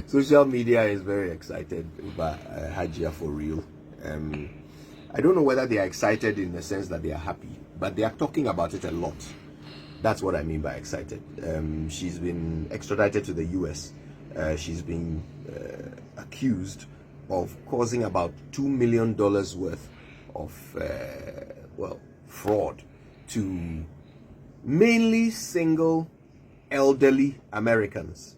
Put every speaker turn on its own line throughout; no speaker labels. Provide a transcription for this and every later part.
Social media is very excited about Hajia for real. I don't know whether they are excited in the sense that they are happy, but they are talking about it a lot. That's what I mean by excited. She's been extradited to the US. She's been accused of causing about $2 million worth of, fraud to mainly single elderly Americans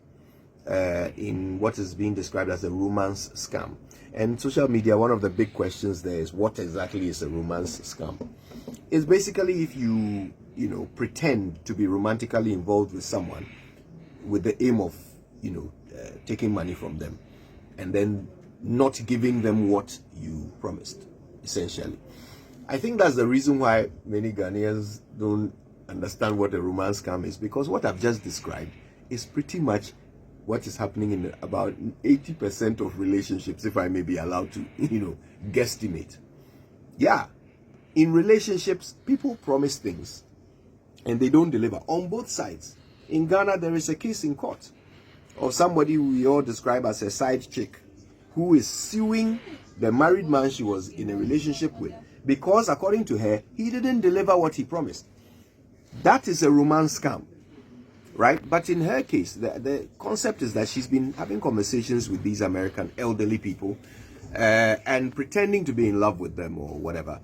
in what is being described as a romance scam. And social media, one of the big questions there is, what exactly is a romance scam? It's basically if you pretend to be romantically involved with someone with the aim of taking money from them and then not giving them what you promised, essentially. I think that's the reason why many Ghanaians don't understand what a romance scam is, because what I've just described is pretty much what is happening in about 80% of relationships, if I may be allowed to, guesstimate. Yeah, in relationships, people promise things and they don't deliver on both sides. In Ghana, there is a case in court of somebody we all describe as a side chick who is suing the married man she was in a relationship with because, according to her, he didn't deliver what he promised. That is a romance scam, right? But in her case, the concept is that she's been having conversations with these American elderly people and pretending to be in love with them or whatever.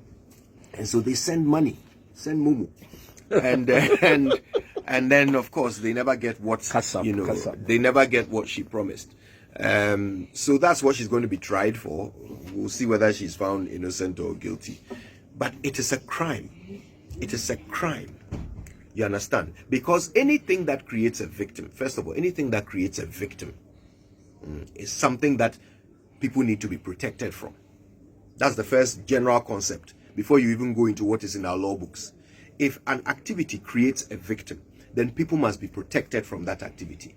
And so they send money, send mumu. And then of course they never get what they never get what she promised. So that's what she's going to be tried for. We'll see whether she's found innocent or guilty. But it is a crime. It is a crime. You understand? Because anything that creates a victim, first of all, anything that creates a victim is something that people need to be protected from. That's the first general concept before you even go into what is in our law books. If an activity creates a victim, then people must be protected from that activity,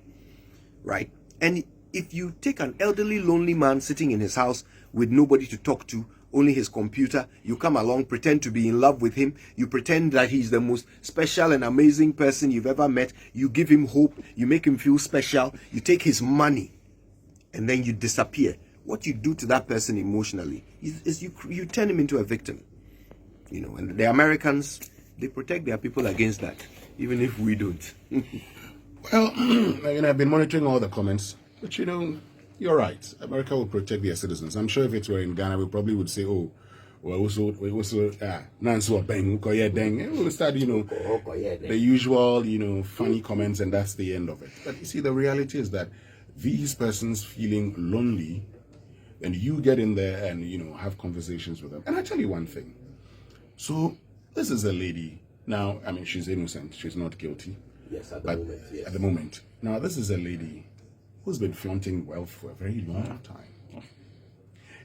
right? And if you take an elderly, lonely man sitting in his house with nobody to talk to, only his computer, you come along, pretend to be in love with him, you pretend that he's the most special and amazing person you've ever met, you give him hope, you make him feel special, you take his money, and then you disappear. What you do to that person emotionally is you turn him into a victim. And the Americans, they protect their people against that, even if we don't.
Well, I've been monitoring all the comments, but you're right. America will protect their citizens. I'm sure if it were in Ghana, we probably would say, oh, well, also, Nansu Bang, Deng. We'll start, the usual, funny comments, and that's the end of it. But you see, the reality is that these persons feeling lonely, and you get in there and, have conversations with them. And I tell you one thing. So, this is a lady. Now, she's innocent. She's not guilty.
Yes, at the moment. Yes.
At the moment. Now, this is a lady who's been flaunting wealth for a very long time.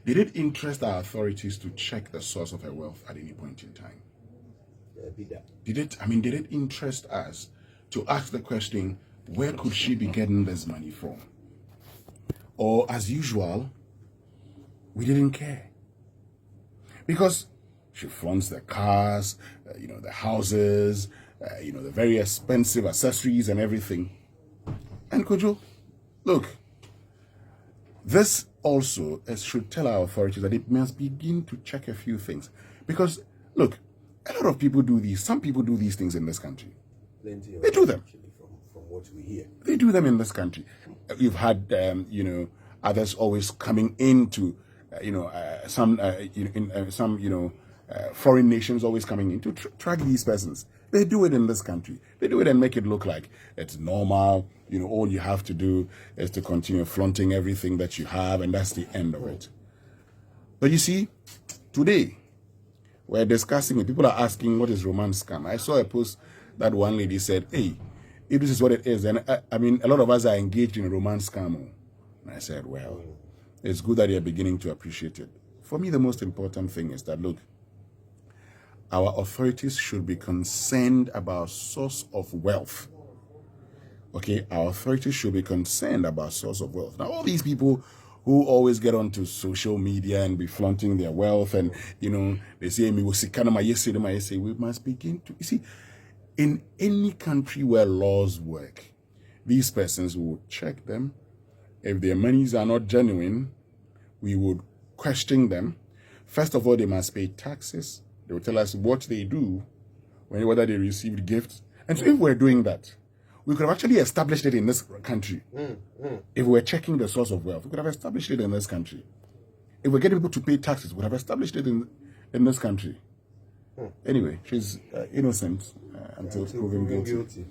Did it interest our authorities to check the source of her wealth at any point in time? Did it interest us to ask the question, where could she be getting this money from? Or, as usual, we didn't care. Because she flaunts the cars, the houses, the very expensive accessories and everything. And Kojo, look, this also should tell our authorities that it must begin to check a few things. Because, look, a lot of people do these. Some people do these things in this country. They do them.
From what we hear.
They do them in this country. You've had, others always coming into, foreign nations always coming in to track these persons. They do it in this country. They do it and make it look like it's normal. All you have to do is to continue flaunting everything that you have, and that's the end of it. But you see, today, we're discussing it. People are asking, what is romance scam? I saw a post that one lady said, hey, if this is what it is, then, a lot of us are engaged in a romance scam. And I said, well, it's good that you're beginning to appreciate it. For me, the most important thing is that, look, our authorities should be concerned about source of wealth. Okay, our authorities should be concerned about source of wealth. Now, all these people who always get onto social media and be flaunting their wealth, and they say, we must begin to, you see, in any country where laws work, these persons will check them, If their monies are not genuine, we would question them. First of all, they must pay taxes. They will tell us what they do, whether they received gifts. And so if we're doing that, we could have actually established it in this country. If we were checking the source of wealth, we could have established it in this country. If we're getting people to pay taxes, we would have established it in this country. Anyway, she's innocent until proven guilty.